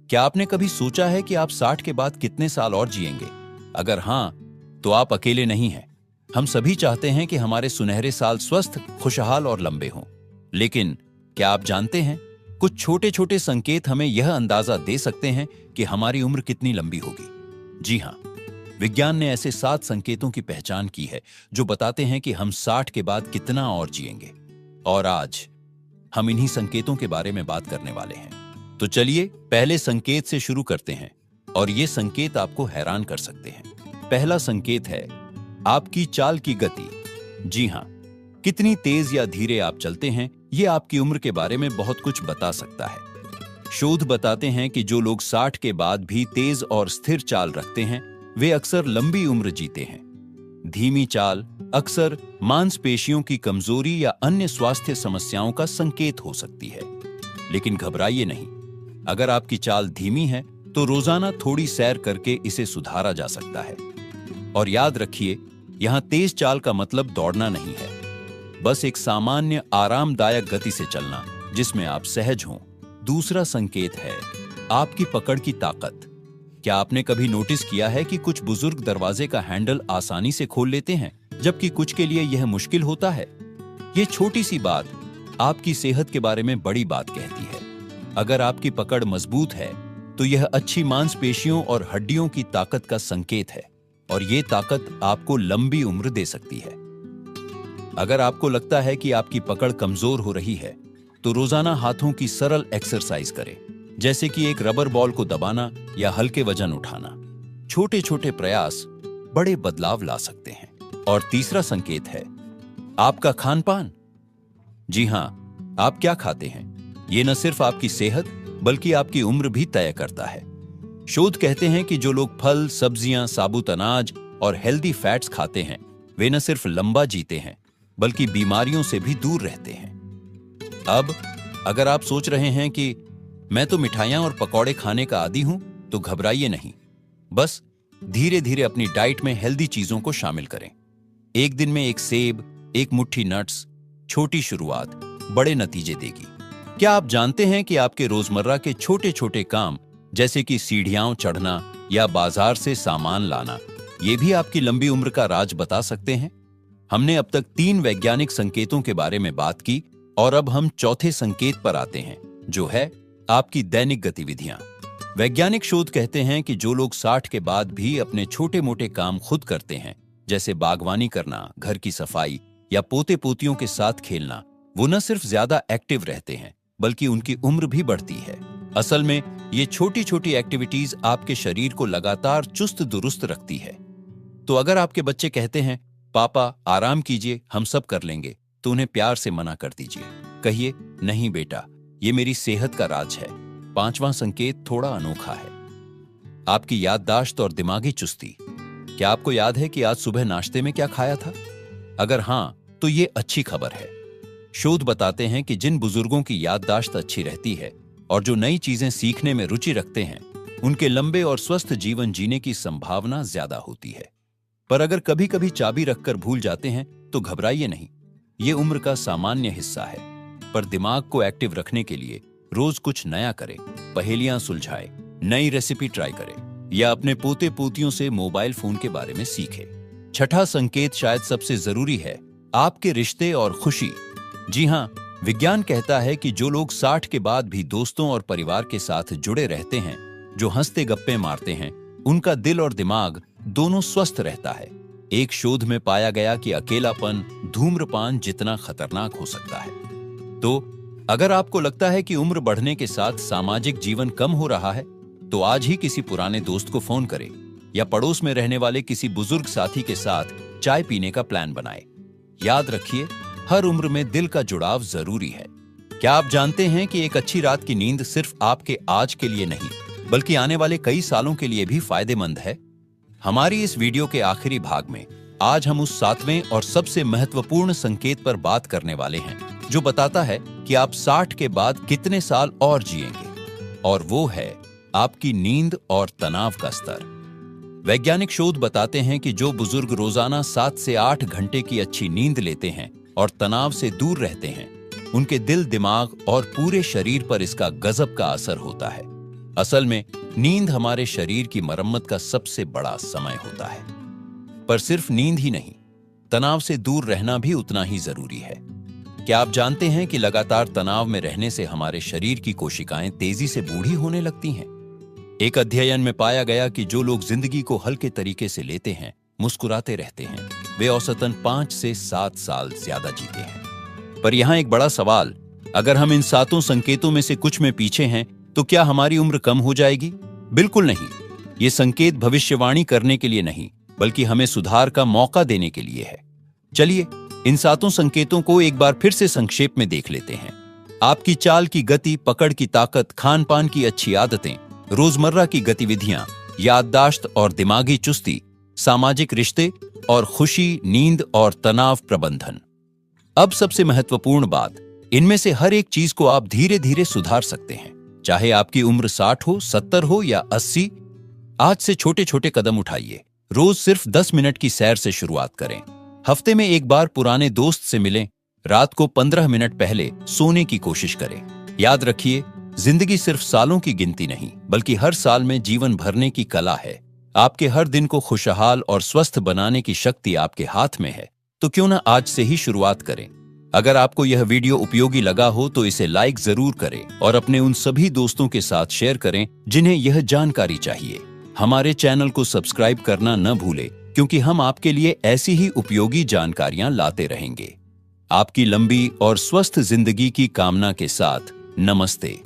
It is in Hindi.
क्या आपने कभी सोचा है कि आप 60 के बाद कितने साल और जिएंगे? अगर हाँ, तो आप अकेले नहीं हैं। हम सभी चाहते हैं कि हमारे सुनहरे साल स्वस्थ, खुशहाल और लंबे हों। लेकिन क्या आप जानते हैं, कुछ छोटे छोटे संकेत हमें यह अंदाजा दे सकते हैं कि हमारी उम्र कितनी लंबी होगी। जी हाँ, विज्ञान ने ऐसे 7 संकेतों की पहचान की है जो बताते हैं कि हम 60 के बाद कितना और जिएंगे। और आज हम इन्हीं संकेतों के बारे में बात करने वाले हैं। तो चलिए पहले संकेत से शुरू करते हैं, और ये संकेत आपको हैरान कर सकते हैं। पहला संकेत है आपकी चाल की गति। जी हाँ, कितनी तेज या धीरे आप चलते हैं, ये आपकी उम्र के बारे में बहुत कुछ बता सकता है। शोध बताते हैं कि जो लोग 60 के बाद भी तेज और स्थिर चाल रखते हैं, वे अक्सर लंबी उम्र जीते हैं। धीमी चाल अक्सर मांसपेशियों की कमजोरी या अन्य स्वास्थ्य समस्याओं का संकेत हो सकती है। लेकिन घबराइए नहीं, अगर आपकी चाल धीमी है तो रोजाना थोड़ी सैर करके इसे सुधारा जा सकता है। और याद रखिए, यहां तेज चाल का मतलब दौड़ना नहीं है, बस एक सामान्य आरामदायक गति से चलना जिसमें आप सहज हों। दूसरा संकेत है आपकी पकड़ की ताकत। क्या आपने कभी नोटिस किया है कि कुछ बुजुर्ग दरवाजे का हैंडल आसानी से खोल लेते हैं, जबकि कुछ के लिए यह मुश्किल होता है? यह छोटी सी बात आपकी सेहत के बारे में बड़ी बात कहती है। अगर आपकी पकड़ मजबूत है तो यह अच्छी मांसपेशियों और हड्डियों की ताकत का संकेत है, और यह ताकत आपको लंबी उम्र दे सकती है। अगर आपको लगता है कि आपकी पकड़ कमजोर हो रही है, तो रोजाना हाथों की सरल एक्सरसाइज करें, जैसे कि एक रबर बॉल को दबाना या हल्के वजन उठाना। छोटे छोटे प्रयास बड़े बदलाव ला सकते हैं। और तीसरा संकेत है आपका खान पान। जी हां, आप क्या खाते हैं, ये न सिर्फ आपकी सेहत बल्कि आपकी उम्र भी तय करता है। शोध कहते हैं कि जो लोग फल, सब्जियां, साबुत अनाज और हेल्दी फैट्स खाते हैं, वे न सिर्फ लंबा जीते हैं बल्कि बीमारियों से भी दूर रहते हैं। अब अगर आप सोच रहे हैं कि मैं तो मिठाइयां और पकौड़े खाने का आदी हूं, तो घबराइए नहीं। बस धीरे धीरे अपनी डाइट में हेल्दी चीजों को शामिल करें। एक दिन में एक सेब, एक मुट्ठी नट्स, छोटी शुरुआत बड़े नतीजे देगी। क्या आप जानते हैं कि आपके रोजमर्रा के छोटे छोटे काम, जैसे कि सीढ़ियां चढ़ना या बाजार से सामान लाना, ये भी आपकी लंबी उम्र का राज बता सकते हैं? हमने अब तक 3 वैज्ञानिक संकेतों के बारे में बात की, और अब हम चौथे संकेत पर आते हैं, जो है आपकी दैनिक गतिविधियां। वैज्ञानिक शोध कहते हैं कि जो लोग 60 के बाद भी अपने छोटे मोटे काम खुद करते हैं, जैसे बागवानी करना, घर की सफाई या पोते पोतियों के साथ खेलना, वो न सिर्फ ज्यादा एक्टिव रहते हैं बल्कि उनकी उम्र भी बढ़ती है। असल में ये छोटी छोटी एक्टिविटीज आपके शरीर को लगातार चुस्त दुरुस्त रखती है। तो अगर आपके बच्चे कहते हैं पापा आराम कीजिए, हम सब कर लेंगे, तो उन्हें प्यार से मना कर दीजिए। कहिए नहीं बेटा, ये मेरी सेहत का राज है। 5वां संकेत थोड़ा अनोखा है आपकी याददाश्त और दिमागी चुस्ती। क्या आपको याद है कि आज सुबह नाश्ते में क्या खाया था? अगर हां, तो ये अच्छी खबर है। शोध बताते हैं कि जिन बुजुर्गों की याददाश्त अच्छी रहती है और जो नई चीजें सीखने में रुचि रखते हैं, उनके लंबे और स्वस्थ जीवन जीने की संभावना ज्यादा होती है। पर अगर कभी कभी चाबी रखकर भूल जाते हैं, तो घबराइए नहीं, ये उम्र का सामान्य हिस्सा है। पर दिमाग को एक्टिव रखने के लिए रोज कुछ नया करें, पहेलियां सुलझाए, नई रेसिपी ट्राई करें, या अपने पोते पोतियों से मोबाइल फोन के बारे में सीखें। छठा संकेत शायद सबसे जरूरी है, आपके रिश्ते और खुशी। जी हां, विज्ञान कहता है कि जो लोग 60 के बाद भी दोस्तों और परिवार के साथ जुड़े रहते हैं, जो हंसते गप्पे मारते हैं, उनका दिल और दिमाग दोनों स्वस्थ रहता है। एक शोध में पाया गया कि अकेलापन धूम्रपान जितना खतरनाक हो सकता है। तो अगर आपको लगता है कि उम्र बढ़ने के साथ सामाजिक जीवन कम हो रहा है, तो आज ही किसी पुराने दोस्त को फोन करें या पड़ोस में रहने वाले किसी बुजुर्ग साथी के साथ चाय पीने का प्लान बनाएं। याद रखिए, हर उम्र में दिल का जुड़ाव जरूरी है। क्या आप जानते हैं कि एक अच्छी रात की नींद सिर्फ आपके आज के लिए नहीं, बल्कि आने वाले कई सालों के लिए भी फायदेमंद है? हमारी इस वीडियो के आखिरी भाग में आज हम उस 7वें और सबसे महत्वपूर्ण संकेत पर बात करने वाले हैं, जो बताता है कि आप 60 के बाद कितने साल और जिएंगे, और वो है आपकी नींद और तनाव का स्तर। वैज्ञानिक शोध बताते हैं कि जो बुजुर्ग रोजाना 7 से 8 घंटे की अच्छी नींद लेते हैं और तनाव से दूर रहते हैं, उनके दिल, दिमाग और पूरे शरीर पर इसका गजब का असर होता है। असल में नींद हमारे शरीर की मरम्मत का सबसे बड़ा समय होता है। पर सिर्फ नींद ही नहीं, तनाव से दूर रहना भी उतना ही जरूरी है। क्या आप जानते हैं कि लगातार तनाव में रहने से हमारे शरीर की कोशिकाएं तेजी से बूढ़ी होने लगती हैं? एक अध्ययन में पाया गया कि जो लोग जिंदगी को हल्के तरीके से लेते हैं, मुस्कुराते रहते हैं, वे औसतन 5 से 7 साल ज्यादा जीते हैं। पर यहां एक बड़ा सवाल, अगर हम इन 7 संकेतों में से कुछ में पीछे हैं, तो क्या हमारी उम्र कम हो जाएगी? बिल्कुल नहीं। ये संकेत भविष्यवाणी करने के लिए नहीं, बल्कि हमें सुधार का मौका देने के लिए है। चलिए इन 7 संकेतों को एक बार फिर से संक्षेप में देख लेते हैं। आपकी चाल की गति, पकड़ की ताकत, खान पान की अच्छी आदतें, रोजमर्रा की गतिविधियां, याददाश्त और दिमागी चुस्ती, सामाजिक रिश्ते और खुशी, नींद और तनाव प्रबंधन। अब सबसे महत्वपूर्ण बात, इनमें से हर एक चीज को आप धीरे धीरे सुधार सकते हैं। चाहे आपकी उम्र 60 हो, 70 हो या 80, आज से छोटे छोटे कदम उठाइए। रोज सिर्फ 10 मिनट की सैर से शुरुआत करें। हफ्ते में एक बार पुराने दोस्त से मिलें। रात को 15 मिनट पहले सोने की कोशिश करें। याद रखिए, जिंदगी सिर्फ सालों की गिनती नहीं, बल्कि हर साल में जीवन भरने की कला है। आपके हर दिन को खुशहाल और स्वस्थ बनाने की शक्ति आपके हाथ में है। तो क्यों ना आज से ही शुरुआत करें। अगर आपको यह वीडियो उपयोगी लगा हो तो इसे लाइक जरूर करें और अपने उन सभी दोस्तों के साथ शेयर करें जिन्हें यह जानकारी चाहिए। हमारे चैनल को सब्सक्राइब करना न भूलें, क्योंकि हम आपके लिए ऐसी ही उपयोगी जानकारियां लाते रहेंगे। आपकी लंबी और स्वस्थ जिंदगी की कामना के साथ, नमस्ते।